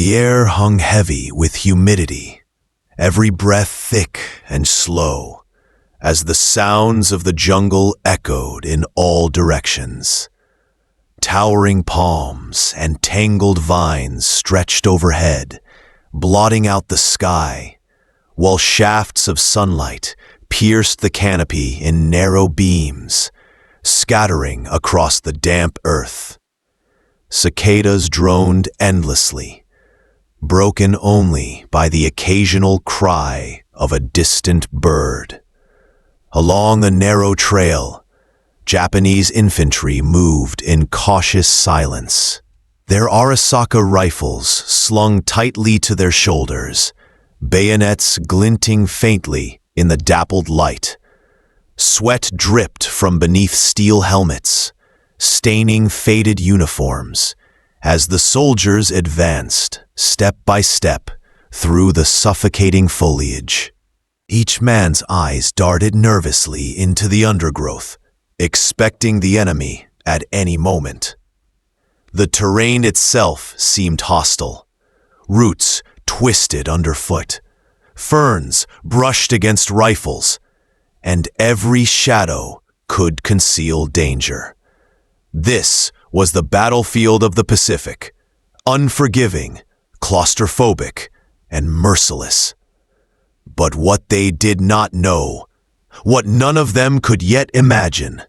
The air hung heavy with humidity, every breath thick and slow, as the sounds of the jungle echoed in all directions. Towering palms and tangled vines stretched overhead, blotting out the sky, while shafts of sunlight pierced the canopy in narrow beams, scattering across the damp earth. Cicadas droned endlessly, broken only by the occasional cry of a distant bird. Along a narrow trail, Japanese infantry moved in cautious silence, their Arisaka rifles slung tightly to their shoulders, bayonets glinting faintly in the dappled light. Sweat dripped from beneath steel helmets, staining faded uniforms, as the soldiers advanced, step by step, through the suffocating foliage. Each man's eyes darted nervously into the undergrowth, expecting the enemy at any moment. The terrain itself seemed hostile. Roots twisted underfoot, ferns brushed against rifles, and every shadow could conceal danger. This was the battlefield of the Pacific, unforgiving, claustrophobic, and merciless. But what they did not know, what none of them could yet imagine,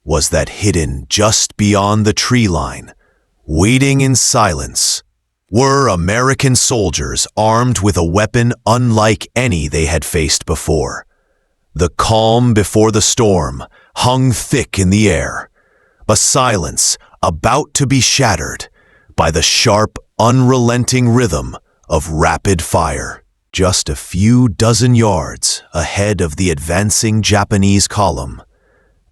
was that hidden just beyond the tree line, waiting in silence, were American soldiers armed with a weapon unlike any they had faced before. The calm before the storm hung thick in the air, a silence about to be shattered by the sharp, unrelenting rhythm of rapid fire. Just a few dozen yards ahead of the advancing Japanese column,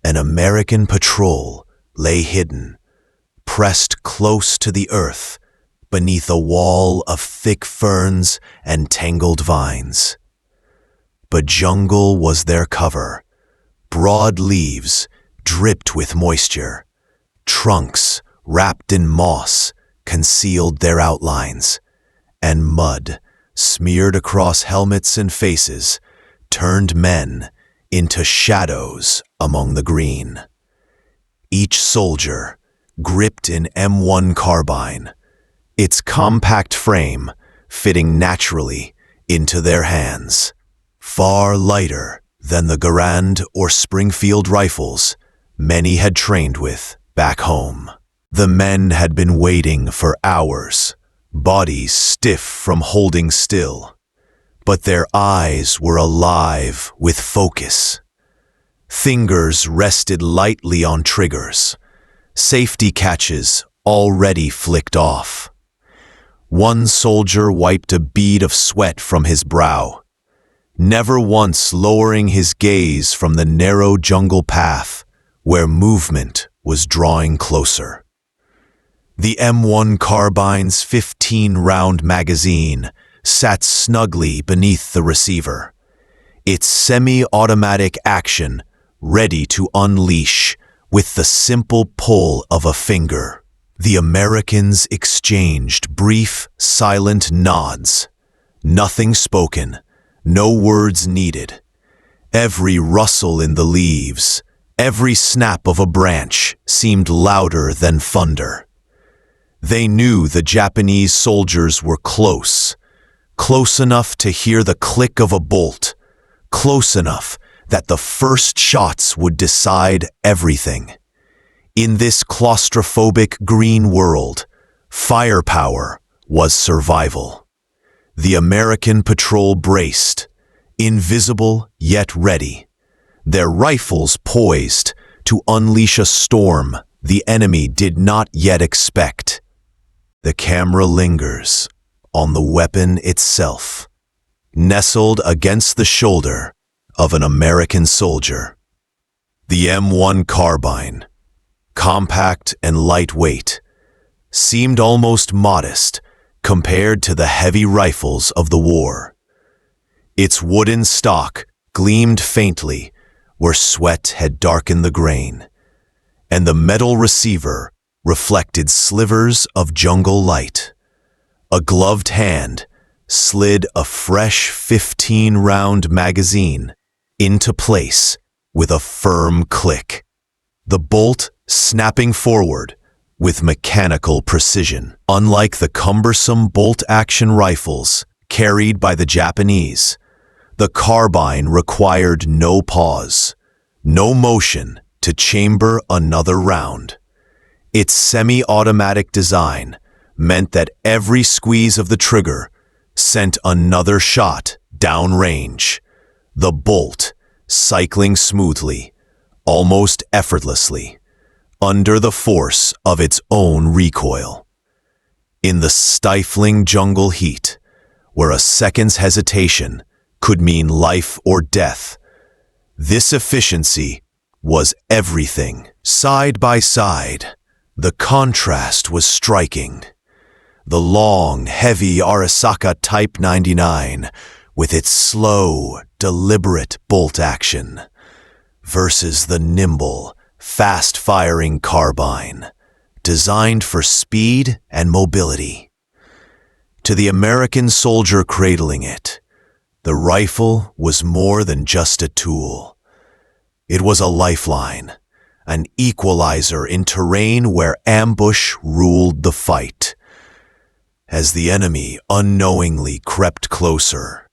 an American patrol lay hidden, pressed close to the earth beneath a wall of thick ferns and tangled vines. But jungle was their cover. Broad leaves dripped with moisture. Trunks wrapped in moss concealed their outlines, and mud smeared across helmets and faces turned men into shadows among the green. Each soldier gripped an M1 Carbine, its compact frame fitting naturally into their hands, far lighter than the Garand or Springfield rifles many had trained with back home. The men had been waiting for hours, bodies stiff from holding still, but their eyes were alive with focus. Fingers rested lightly on triggers, safety catches already flicked off. One soldier wiped a bead of sweat from his brow, never once lowering his gaze from the narrow jungle path where movement was drawing closer. The M1 Carbine's 15-round magazine sat snugly beneath the receiver, its semi-automatic action ready to unleash with the simple pull of a finger. The Americans exchanged brief, silent nods. Nothing spoken, no words needed. Every rustle in the leaves, every snap of a branch seemed louder than thunder. They knew the Japanese soldiers were close enough to hear the click of a bolt, close enough that the first shots would decide everything. In this claustrophobic green world, firepower was survival. The American patrol braced, invisible yet ready, their rifles poised to unleash a storm the enemy did not yet expect. The camera lingers on the weapon itself, nestled against the shoulder of an American soldier. The M1 Carbine, compact and lightweight, seemed almost modest compared to the heavy rifles of the war. Its wooden stock gleamed faintly where sweat had darkened the grain, and the metal receiver reflected slivers of jungle light. A gloved hand slid a fresh 15-round magazine into place with a firm click, the bolt snapping forward with mechanical precision. Unlike the cumbersome bolt-action rifles carried by the Japanese, the carbine required no pause, no motion to chamber another round. Its semi-automatic design meant that every squeeze of the trigger sent another shot downrange, the bolt cycling smoothly, almost effortlessly, under the force of its own recoil. In the stifling jungle heat, where a second's hesitation could mean life or death, this efficiency was everything. Side by side, the contrast was striking. The long, heavy Arisaka Type 99, with its slow, deliberate bolt action, versus the nimble, fast-firing carbine, designed for speed and mobility. To the American soldier cradling it, the rifle was more than just a tool. It was a lifeline, an equalizer in terrain where ambush ruled the fight. As the enemy unknowingly crept closer,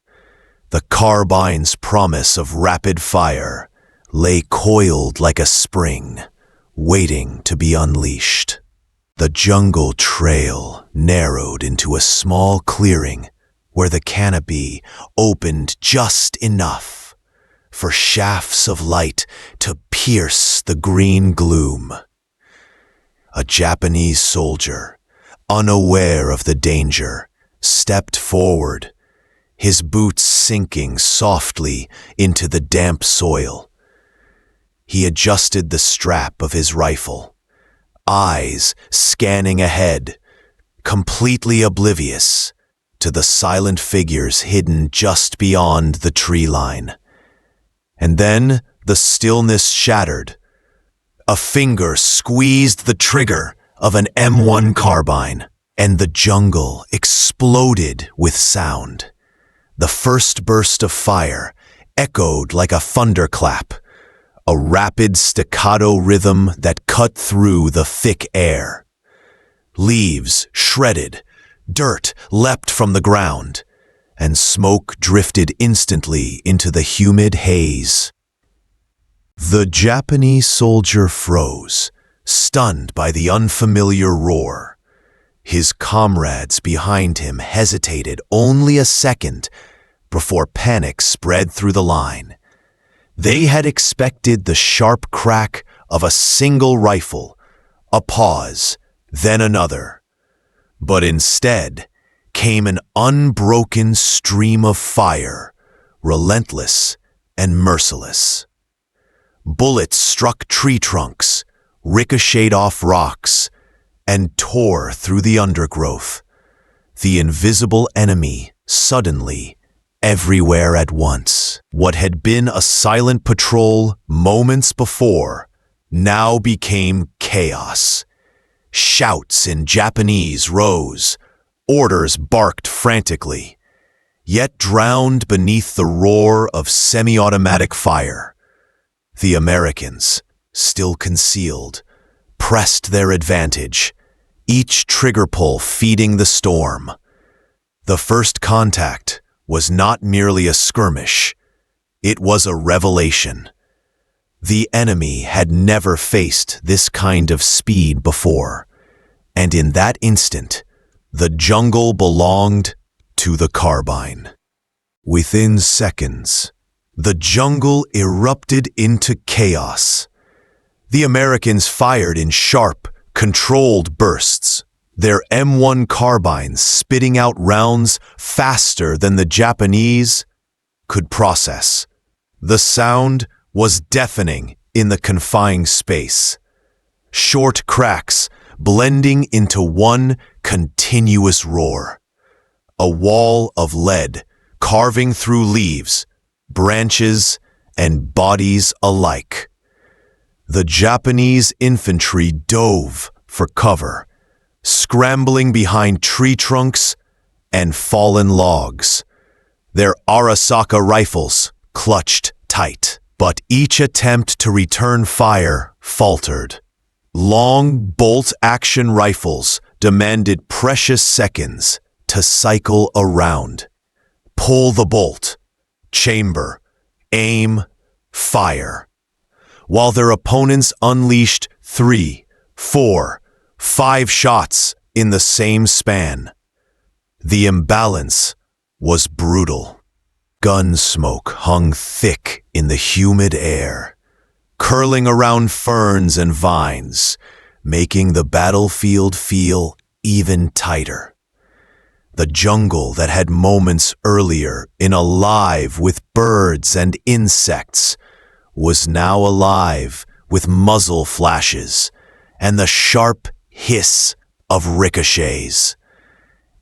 the carbine's promise of rapid fire lay coiled like a spring, waiting to be unleashed. The jungle trail narrowed into a small clearing where the canopy opened just enough for shafts of light to pierce the green gloom. A Japanese soldier, unaware of the danger, stepped forward, his boots sinking softly into the damp soil. He adjusted the strap of his rifle, eyes scanning ahead, completely oblivious to the silent figures hidden just beyond the tree line. And then the stillness shattered. A finger squeezed the trigger of an M1 Carbine, and the jungle exploded with sound. The first burst of fire echoed like a thunderclap, a rapid staccato rhythm that cut through the thick air. Leaves shredded, dirt leapt from the ground, and smoke drifted instantly into the humid haze. The Japanese soldier froze, stunned by the unfamiliar roar. His comrades behind him hesitated only a second before panic spread through the line. They had expected the sharp crack of a single rifle, a pause, then another. But instead came an unbroken stream of fire, relentless and merciless. Bullets struck tree trunks, ricocheted off rocks, and tore through the undergrowth. The invisible enemy suddenly everywhere at once. What had been a silent patrol moments before now became chaos. Shouts in Japanese rose, orders barked frantically, yet drowned beneath the roar of semi-automatic fire. The Americans, still concealed, pressed their advantage, each trigger pull feeding the storm. The first contact was not merely a skirmish, it was a revelation. The enemy had never faced this kind of speed before, and in that instant, the jungle belonged to the carbine. Within seconds, the jungle erupted into chaos. The Americans fired in sharp, controlled bursts, their M1 carbines spitting out rounds faster than the Japanese could process. The sound was deafening in the confined space. Short cracks blending into one continuous roar. A wall of lead carving through leaves, branches, and bodies alike. The Japanese infantry dove for cover, scrambling behind tree trunks and fallen logs. Their Arasaka rifles clutched tight, but each attempt to return fire faltered. Long bolt-action rifles demanded precious seconds to cycle around. Pull the bolt, chamber, aim, fire. While their opponents unleashed 3, 4, 5 shots in the same span. The imbalance was brutal. Gun smoke hung thick in the humid air, curling around ferns and vines, making the battlefield feel even tighter. The jungle that had moments earlier been alive with birds and insects was now alive with muzzle flashes and the sharp hiss of ricochets.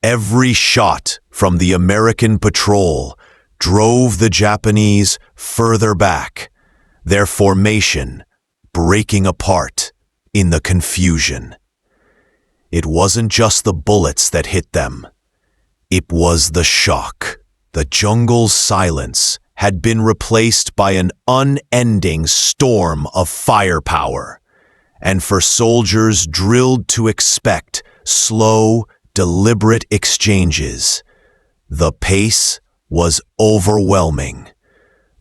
Every shot from the American patrol drove the Japanese further back, their formation breaking apart in the confusion. It wasn't just the bullets that hit them. It was the shock. The jungle's silence had been replaced by an unending storm of firepower, and for soldiers drilled to expect slow, deliberate exchanges, the pace was overwhelming.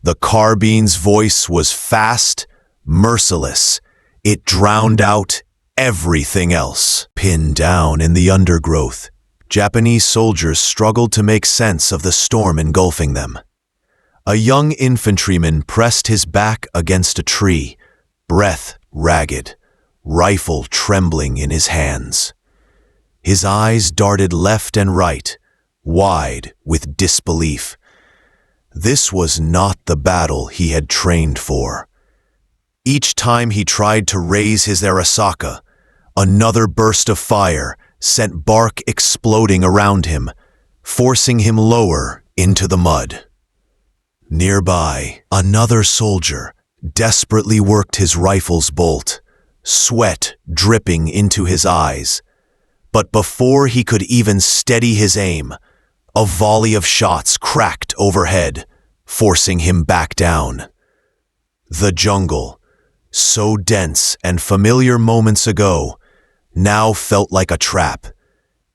The carbine's voice was fast, merciless. It drowned out everything else. Pinned down in the undergrowth, Japanese soldiers struggled to make sense of the storm engulfing them. A young infantryman pressed his back against a tree, breath ragged, rifle trembling in his hands. His eyes darted left and right, wide with disbelief. This was not the battle he had trained for. Each time he tried to raise his Arasaka, another burst of fire sent bark exploding around him, forcing him lower into the mud. Nearby, another soldier desperately worked his rifle's bolt, sweat dripping into his eyes. But before he could even steady his aim, a volley of shots cracked overhead, forcing him back down. The jungle, so dense and familiar moments ago, now felt like a trap.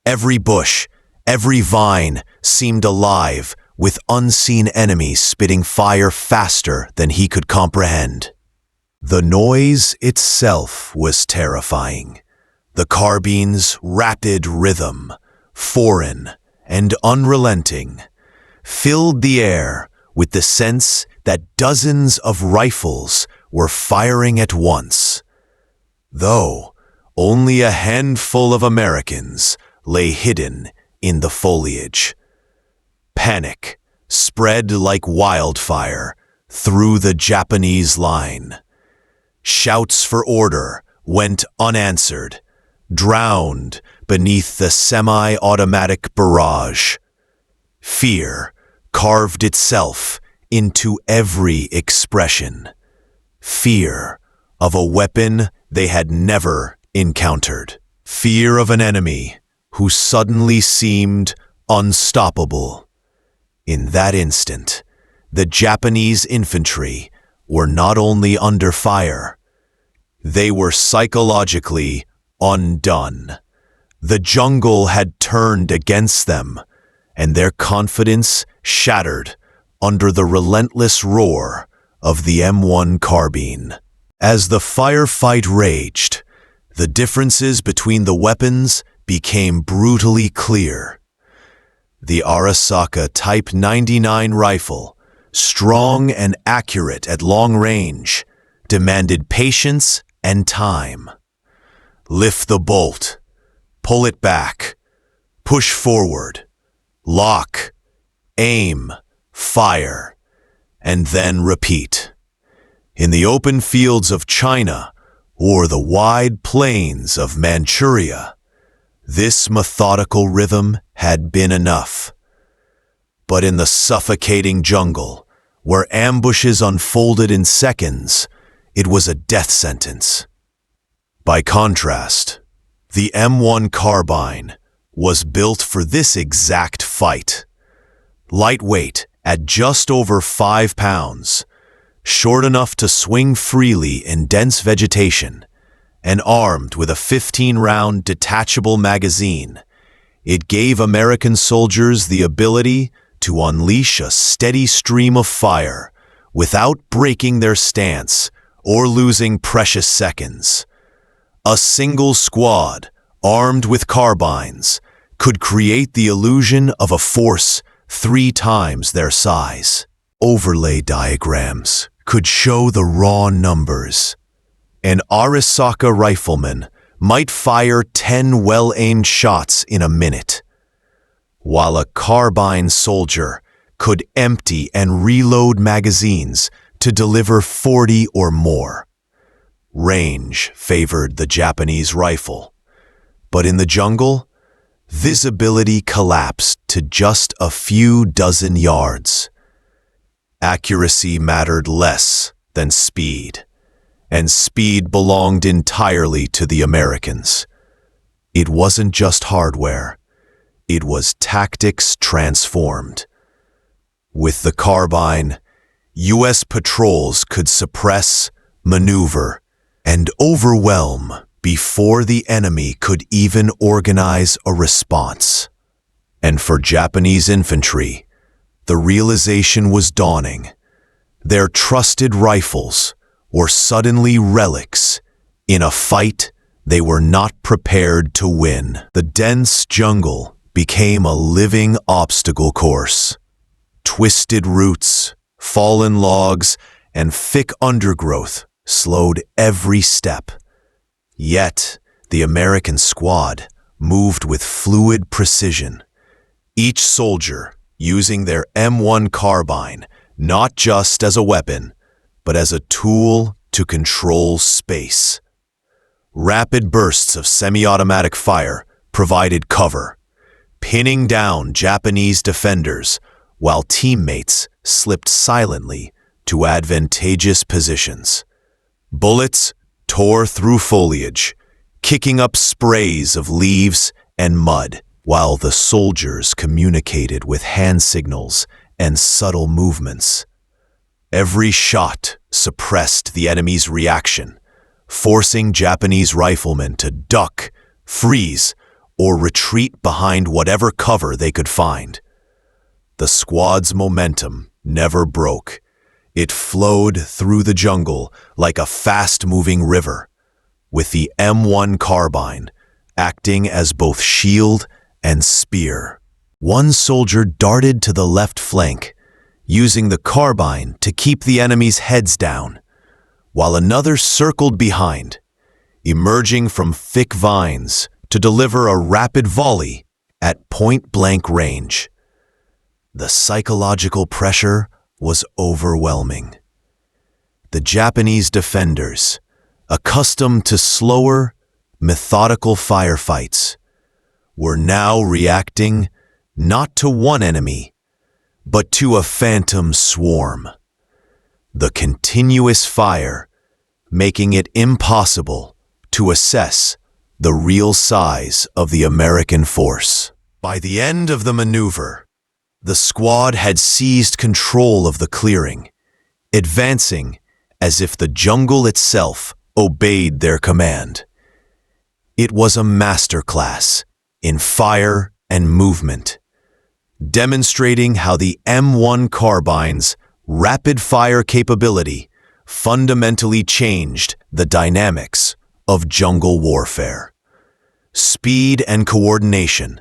Every bush, every vine seemed alive, with unseen enemies spitting fire faster than he could comprehend. The noise itself was terrifying. The carbine's rapid rhythm, foreign and unrelenting, filled the air with the sense that dozens of rifles were firing at once. Though only a handful of Americans lay hidden in the foliage. Panic spread like wildfire through the Japanese line. Shouts for order went unanswered, drowned beneath the semi-automatic barrage. Fear carved itself into every expression. Fear of a weapon they had never encountered. Fear of an enemy who suddenly seemed unstoppable. In that instant, the Japanese infantry were not only under fire, they were psychologically undone. The jungle had turned against them, and their confidence shattered under the relentless roar of the M1 Carbine. As the firefight raged, the differences between the weapons became brutally clear. The Arasaka Type 99 rifle, strong and accurate at long range, demanded patience and time. Lift the bolt, pull it back, push forward, lock, aim, fire, and then repeat. In the open fields of China or the wide plains of Manchuria, this methodical rhythm had been enough. But in the suffocating jungle, where ambushes unfolded in seconds, it was a death sentence. By contrast, the M1 Carbine, was built for this exact fight. Lightweight at just over 5 pounds, short enough to swing freely in dense vegetation, and armed with a 15-round detachable magazine, it gave American soldiers the ability to unleash a steady stream of fire without breaking their stance or losing precious seconds. A single squad, armed with carbines, could create the illusion of a force 3 times their size. Overlay diagrams could show the raw numbers. An Arisaka rifleman might fire 10 well-aimed shots in a minute, while a carbine soldier could empty and reload magazines to deliver 40 or more. Range favored the Japanese rifle, but in the jungle, visibility collapsed to just a few dozen yards. Accuracy mattered less than speed, and speed belonged entirely to the Americans. It wasn't just hardware, it was tactics transformed. With the carbine, U.S. patrols could suppress, maneuver, and overwhelm before the enemy could even organize a response. And for Japanese infantry, the realization was dawning. Their trusted rifles were suddenly relics in a fight they were not prepared to win. The dense jungle became a living obstacle course. Twisted roots, fallen logs, and thick undergrowth slowed every step. Yet, the American squad moved with fluid precision, each soldier using their M1 Carbine not just as a weapon, but as a tool to control space. Rapid bursts of semi-automatic fire provided cover, pinning down Japanese defenders while teammates slipped silently to advantageous positions. Bullets tore through foliage, kicking up sprays of leaves and mud, while the soldiers communicated with hand signals and subtle movements. Every shot suppressed the enemy's reaction, forcing Japanese riflemen to duck, freeze, or retreat behind whatever cover they could find. The squad's momentum never broke. It flowed through the jungle like a fast-moving river, with the M1 Carbine acting as both shield and spear. One soldier darted to the left flank, using the carbine to keep the enemy's heads down, while another circled behind, emerging from thick vines to deliver a rapid volley at point-blank range. The psychological pressure was overwhelming. The Japanese defenders, accustomed to slower, methodical firefights, were now reacting not to one enemy, but to a phantom swarm. The continuous fire making it impossible to assess the real size of the American force. By the end of the maneuver, the squad had seized control of the clearing, advancing as if the jungle itself obeyed their command. It was a masterclass in fire and movement, demonstrating how the M1 Carbine's rapid-fire capability fundamentally changed the dynamics of jungle warfare. Speed and coordination,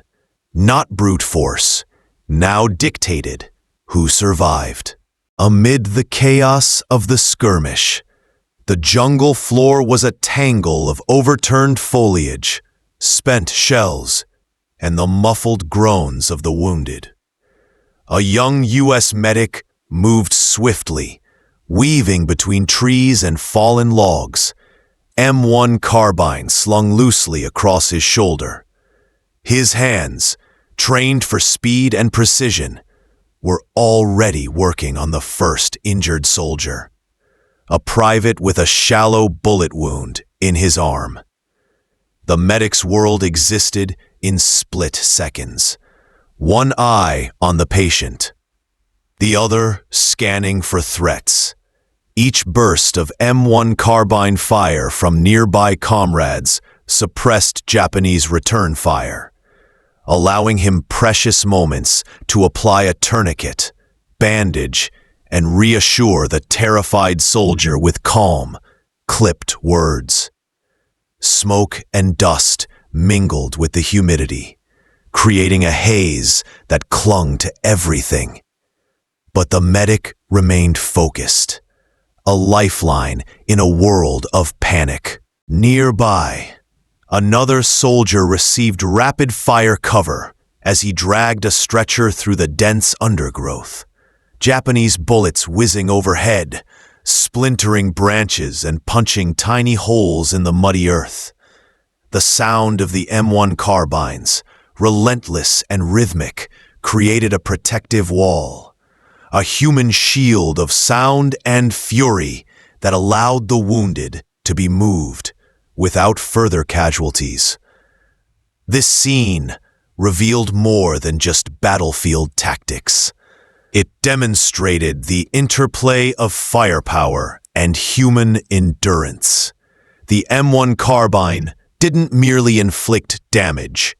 not brute force, now dictated who survived. Amid the chaos of the skirmish, the jungle floor was a tangle of overturned foliage, spent shells, and the muffled groans of the wounded. A young U.S. medic moved swiftly, weaving between trees and fallen logs, M1 Carbine slung loosely across his shoulder. His hands, trained for speed and precision, were already working on the first injured soldier, a private with a shallow bullet wound in his arm. The medic's world existed in split seconds, one eye on the patient, the other scanning for threats. Each burst of M1 Carbine fire from nearby comrades suppressed Japanese return fire, allowing him precious moments to apply a tourniquet, bandage, and reassure the terrified soldier with calm, clipped words. Smoke and dust mingled with the humidity, creating a haze that clung to everything. But the medic remained focused, a lifeline in a world of panic. Nearby, another soldier received rapid-fire cover as he dragged a stretcher through the dense undergrowth. Japanese bullets whizzing overhead, splintering branches and punching tiny holes in the muddy earth. The sound of the M1 carbines, relentless and rhythmic, created a protective wall, a human shield of sound and fury that allowed the wounded to be moved without further casualties. This scene revealed more than just battlefield tactics. It demonstrated the interplay of firepower and human endurance. The M1 carbine didn't merely inflict damage.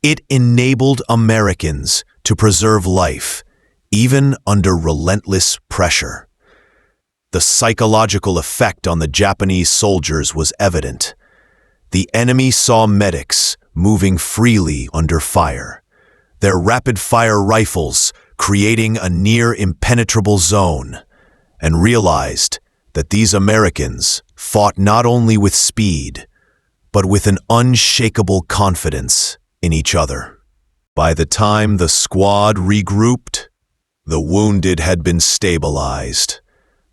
It enabled Americans to preserve life, even under relentless pressure. The psychological effect on the Japanese soldiers was evident. The enemy saw medics moving freely under fire, their rapid-fire rifles creating a near-impenetrable zone, and realized that these Americans fought not only with speed, but with an unshakable confidence in each other. By the time the squad regrouped, the wounded had been stabilized,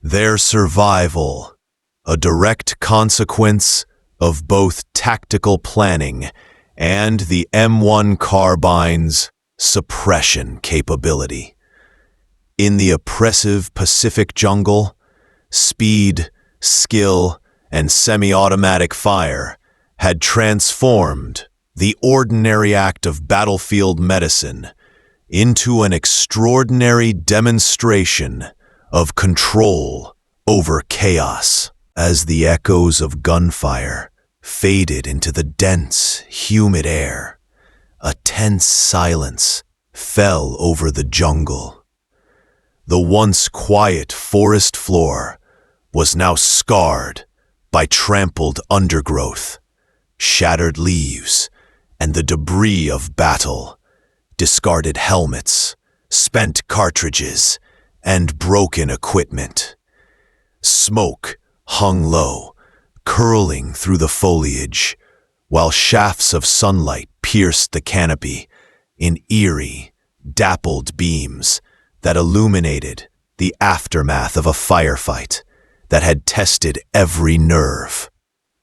their survival a direct consequence of both tactical planning and the M1 carbine's suppression capability. In the oppressive Pacific jungle, speed, skill, and semi-automatic fire had transformed the ordinary act of battlefield medicine into an extraordinary demonstration of control over chaos. As the echoes of gunfire faded into the dense, humid air, a tense silence fell over the jungle. The once quiet forest floor was now scarred by trampled undergrowth, shattered leaves, and the debris of battle, discarded helmets, spent cartridges, and broken equipment. Smoke hung low, curling through the foliage, while shafts of sunlight pierced the canopy in eerie, dappled beams that illuminated the aftermath of a firefight that had tested every nerve.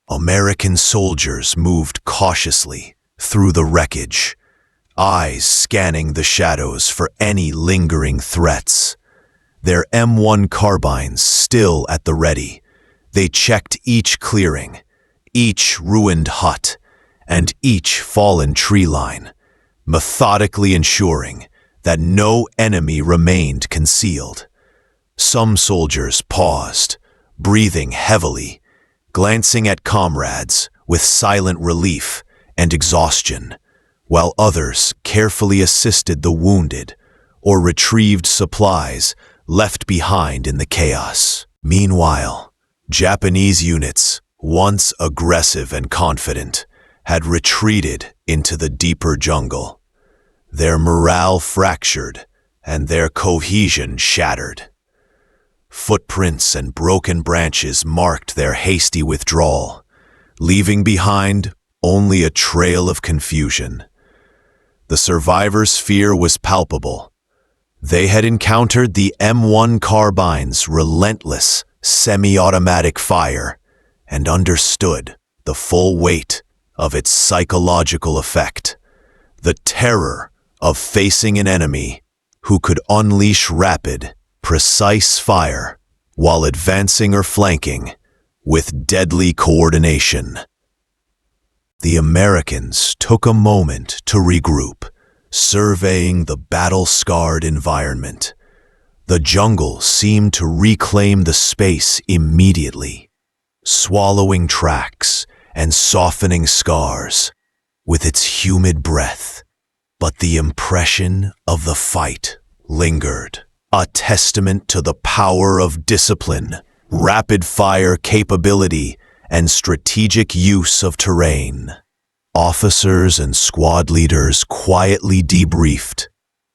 American soldiers moved cautiously through the wreckage, eyes scanning the shadows for any lingering threats. Their M1 carbines still at the ready, they checked each clearing, each ruined hut, and each fallen tree line, methodically ensuring that no enemy remained concealed. Some soldiers paused, breathing heavily, glancing at comrades with silent relief and exhaustion, while others carefully assisted the wounded or retrieved supplies left behind in the chaos. Meanwhile, Japanese units, once aggressive and confident, had retreated into the deeper jungle, their morale fractured and their cohesion shattered. Footprints and broken branches marked their hasty withdrawal, leaving behind only a trail of confusion. The survivors' fear was palpable. They had encountered the M1 carbine's relentless, semi-automatic fire and understood the full weight of its psychological effect, the terror of facing an enemy who could unleash rapid, precise fire while advancing or flanking with deadly coordination. the Americans took a moment to regroup, surveying the battle-scarred environment. The jungle seemed to reclaim the space immediately, swallowing tracks and softening scars with its humid breath. But the impression of the fight lingered, a testament to the power of discipline, rapid-fire capability, and strategic use of terrain. Officers and squad leaders quietly debriefed,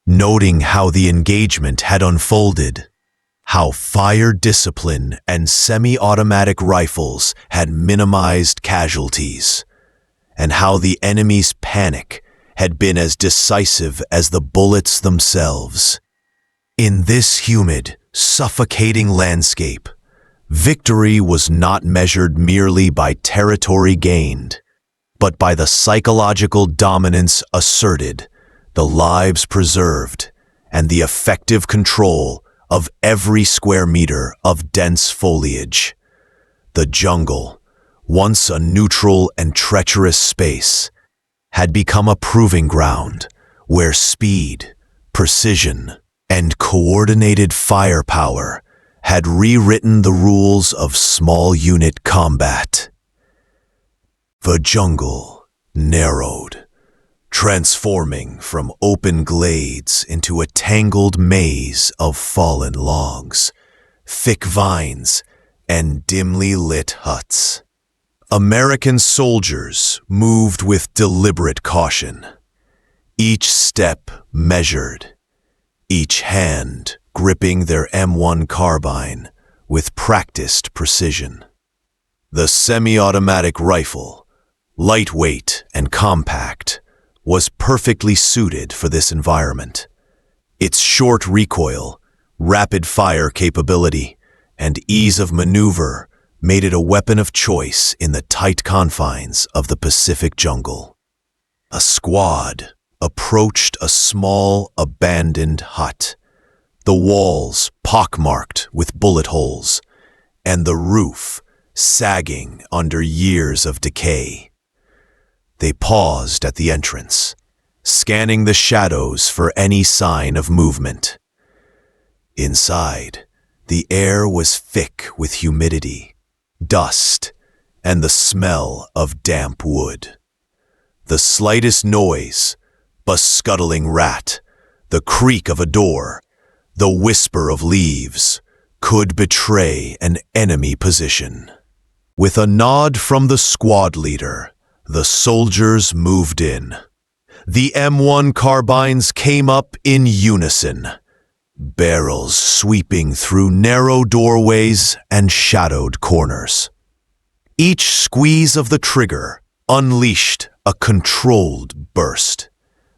noting how the engagement had unfolded, how fire discipline and semi-automatic rifles had minimized casualties, and how the enemy's panic had been as decisive as the bullets themselves. In this humid, suffocating landscape, victory was not measured merely by territory gained, but by the psychological dominance asserted, the lives preserved, and the effective control of every square meter of dense foliage. The jungle, once a neutral and treacherous space, had become a proving ground where speed, precision, and coordinated firepower had rewritten the rules of small unit combat. The jungle narrowed, transforming from open glades into a tangled maze of fallen logs, thick vines, and dimly lit huts. American soldiers moved with deliberate caution, each step measured, each hand gripping their M1 Carbine with practiced precision. The semi-automatic rifle, lightweight and compact, was perfectly suited for this environment. Its short recoil, rapid fire capability, and ease of maneuver made it a weapon of choice in the tight confines of the Pacific jungle. A squad approached a small, abandoned hut, the walls pockmarked with bullet holes, and the roof sagging under years of decay. They paused at the entrance, scanning the shadows for any sign of movement. Inside, the air was thick with humidity, dust, and the smell of damp wood. The slightest noise, a scuttling rat, the creak of a door, the whisper of leaves, could betray an enemy position. With a nod from the squad leader, the soldiers moved in. The M1 Carbines came up in unison, barrels sweeping through narrow doorways and shadowed corners. Each squeeze of the trigger unleashed a controlled burst,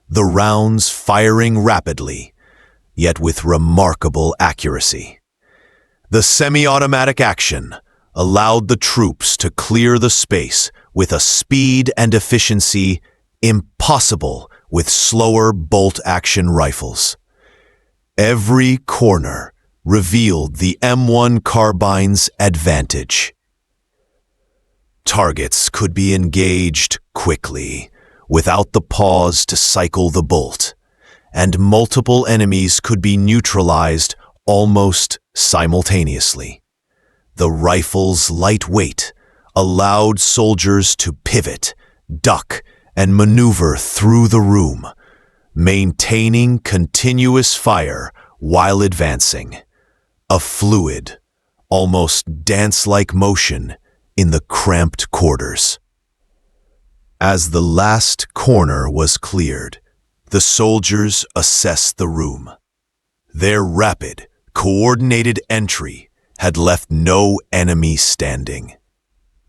the rounds firing rapidly, yet with remarkable accuracy. The semi-automatic action allowed the troops to clear the space with a speed and efficiency impossible with slower bolt-action rifles. Every corner revealed the M1 Carbine's advantage. Targets could be engaged quickly, without the pause to cycle the bolt, and multiple enemies could be neutralized almost simultaneously. The rifle's light weight allowed soldiers to pivot, duck, and maneuver through the room, maintaining continuous fire while advancing. A fluid, almost dance-like motion in the cramped quarters. As the last corner was cleared, the soldiers assessed the room. Their rapid, coordinated entry had left no enemy standing.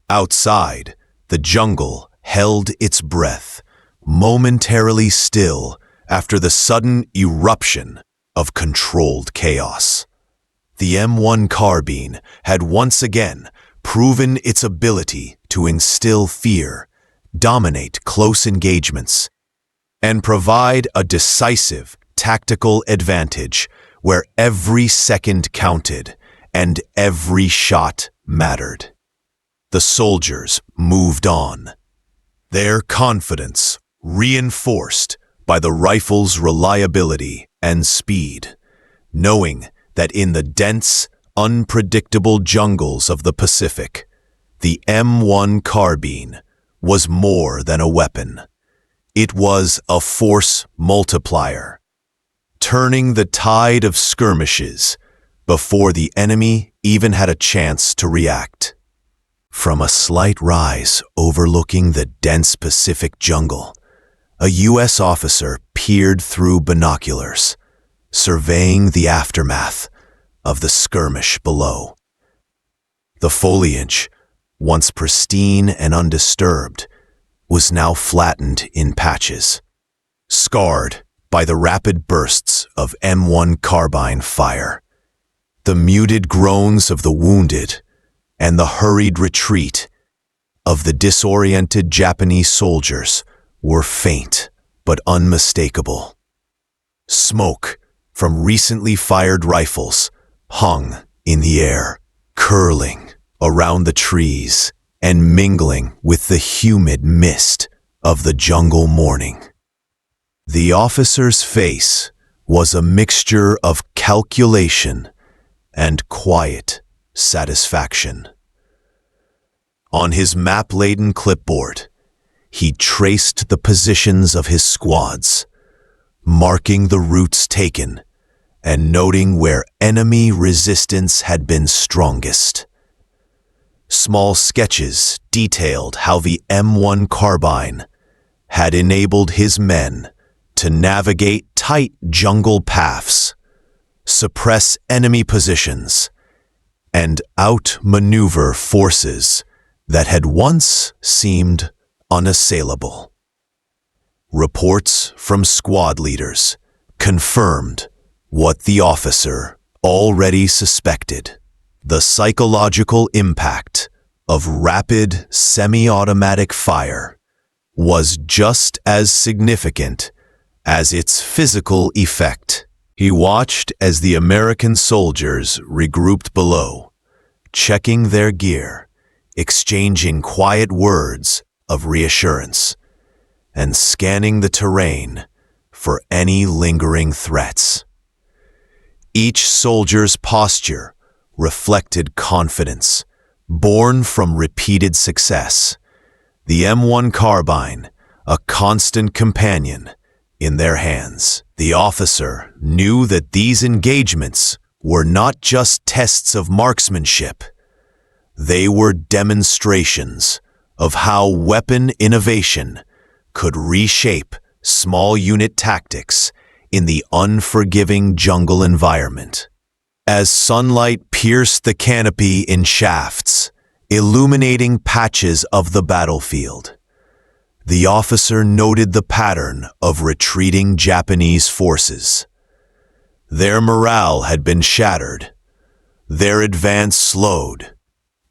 Outside, the jungle held its breath, momentarily still after the sudden eruption of controlled chaos. The M1 Carbine had once again proven its ability to instill fear, dominate close engagements, and provide a decisive tactical advantage where every second counted and every shot mattered. The soldiers moved on, their confidence reinforced by the rifle's reliability and speed, knowing that in the dense, unpredictable jungles of the Pacific, the M1 Carbine was more than a weapon. It was a force multiplier, turning the tide of skirmishes before the enemy even had a chance to react. From a slight rise overlooking the dense Pacific jungle, a U.S. officer peered through binoculars, surveying the aftermath of the skirmish below. The foliage, once pristine and undisturbed, was now flattened in patches, scarred by the rapid bursts of M1 Carbine fire. The muted groans of the wounded and the hurried retreat of the disoriented Japanese soldiers were faint but unmistakable. Smoke from recently fired rifles hung in the air, curling around the trees and mingling with the humid mist of the jungle morning. The officer's face was a mixture of calculation and quiet satisfaction. On his map-laden clipboard, he traced the positions of his squads, marking the routes taken and noting where enemy resistance had been strongest. Small sketches detailed how the M1 Carbine had enabled his men to navigate tight jungle paths, suppress enemy positions, and outmaneuver forces that had once seemed unassailable. Reports from squad leaders confirmed what the officer already suspected: the psychological impact of rapid semi-automatic fire was just as significant as its physical effect. He watched as the American soldiers regrouped below, checking their gear, exchanging quiet words of reassurance, and scanning the terrain for any lingering threats. Each soldier's posture reflected confidence, born from repeated success. The M1 Carbine, a constant companion in their hands. The officer knew that these engagements were not just tests of marksmanship. They were demonstrations of how weapon innovation could reshape small unit tactics in the unforgiving jungle environment. As sunlight pierced the canopy in shafts, illuminating patches of the battlefield, the officer noted the pattern of retreating Japanese forces. Their morale had been shattered, their advance slowed,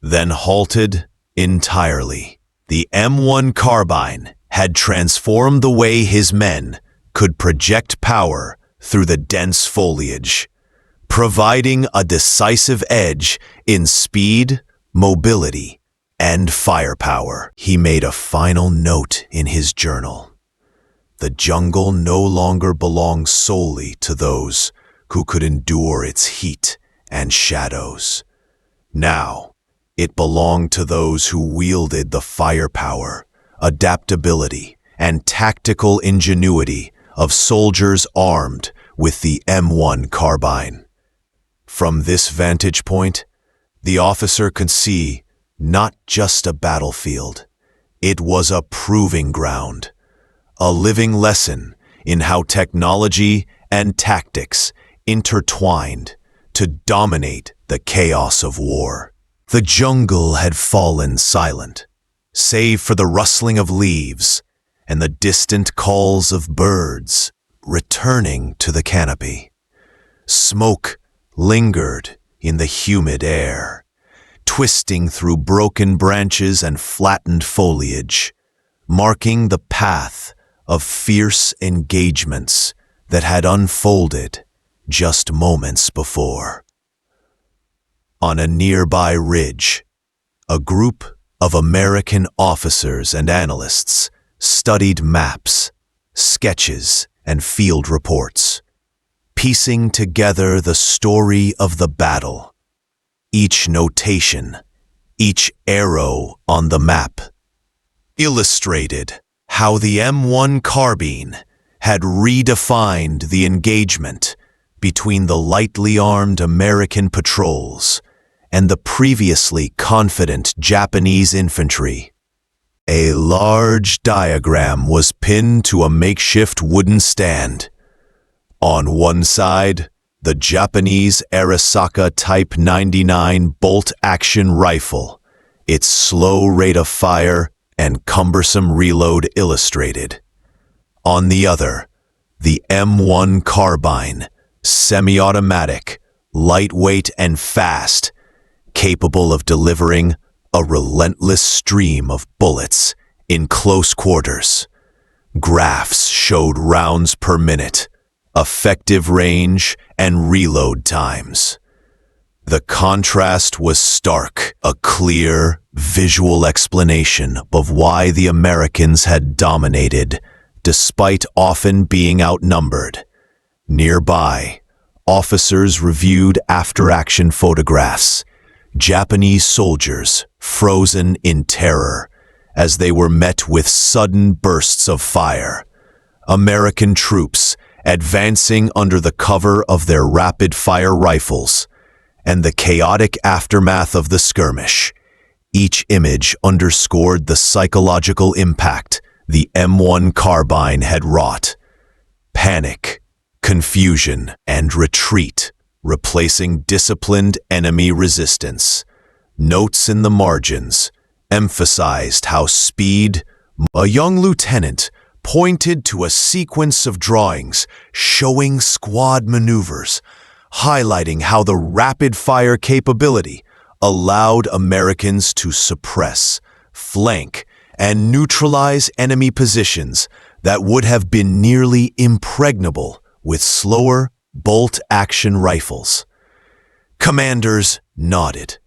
then halted entirely. The M1 Carbine had transformed the way his men could project power through the dense foliage, providing a decisive edge in speed, mobility, and firepower. He made a final note in his journal. The jungle no longer belonged solely to those who could endure its heat and shadows. Now, it belonged to those who wielded the firepower, adaptability, and tactical ingenuity of soldiers armed with the M1 Carbine. From this vantage point, the officer could see not just a battlefield. It was a proving ground, a living lesson in how technology and tactics intertwined to dominate the chaos of war. The jungle had fallen silent, save for the rustling of leaves and the distant calls of birds returning to the canopy. Smoke lingered in the humid air, twisting through broken branches and flattened foliage, marking the path of fierce engagements that had unfolded just moments before. On a nearby ridge, a group of American officers and analysts studied maps, sketches, and field reports, piecing together the story of the battle. Each notation, each arrow on the map, illustrated how the M1 Carbine had redefined the engagement between the lightly armed American patrols and the previously confident Japanese infantry. A large diagram was pinned to a makeshift wooden stand. On one side, the Japanese Arisaka Type 99 bolt-action rifle, its slow rate of fire and cumbersome reload illustrated. On the other, the M1 Carbine, semi-automatic, lightweight and fast, capable of delivering a relentless stream of bullets in close quarters. Graphs showed rounds per minute, effective range, and reload times. The contrast was stark, a clear, visual explanation of why the Americans had dominated, despite often being outnumbered. Nearby, officers reviewed after-action photographs, Japanese soldiers frozen in terror as they were met with sudden bursts of fire. American troops advancing under the cover of their rapid-fire rifles, and the chaotic aftermath of the skirmish. Each image underscored the psychological impact the M1 Carbine had wrought. Panic, confusion, and retreat, replacing disciplined enemy resistance. Notes in the margins emphasized how speed. A young lieutenant pointed to a sequence of drawings showing squad maneuvers, highlighting how the rapid-fire capability allowed Americans to suppress, flank, and neutralize enemy positions that would have been nearly impregnable with slower bolt-action rifles. Commanders nodded,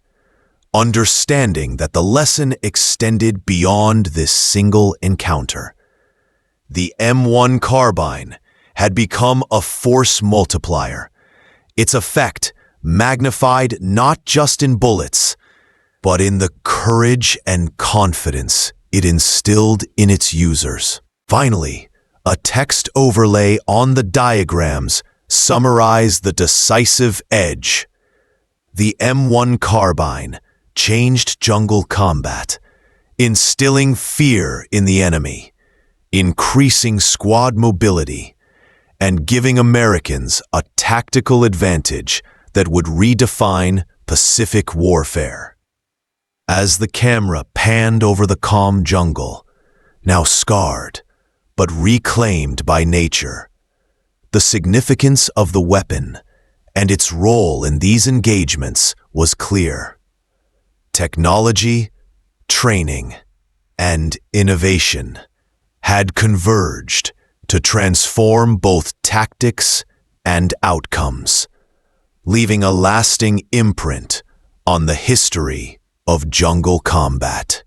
understanding that the lesson extended beyond this single encounter. The M1 Carbine had become a force multiplier, its effect magnified not just in bullets, but in the courage and confidence it instilled in its users. Finally, a text overlay on the diagrams summarized the decisive edge. The M1 Carbine changed jungle combat, instilling fear in the enemy, increasing squad mobility, and giving Americans a tactical advantage that would redefine Pacific warfare. As the camera panned over the calm jungle, now scarred but reclaimed by nature, the significance of the weapon and its role in these engagements was clear. Technology, training, and innovation had converged to transform both tactics and outcomes, leaving a lasting imprint on the history of jungle combat.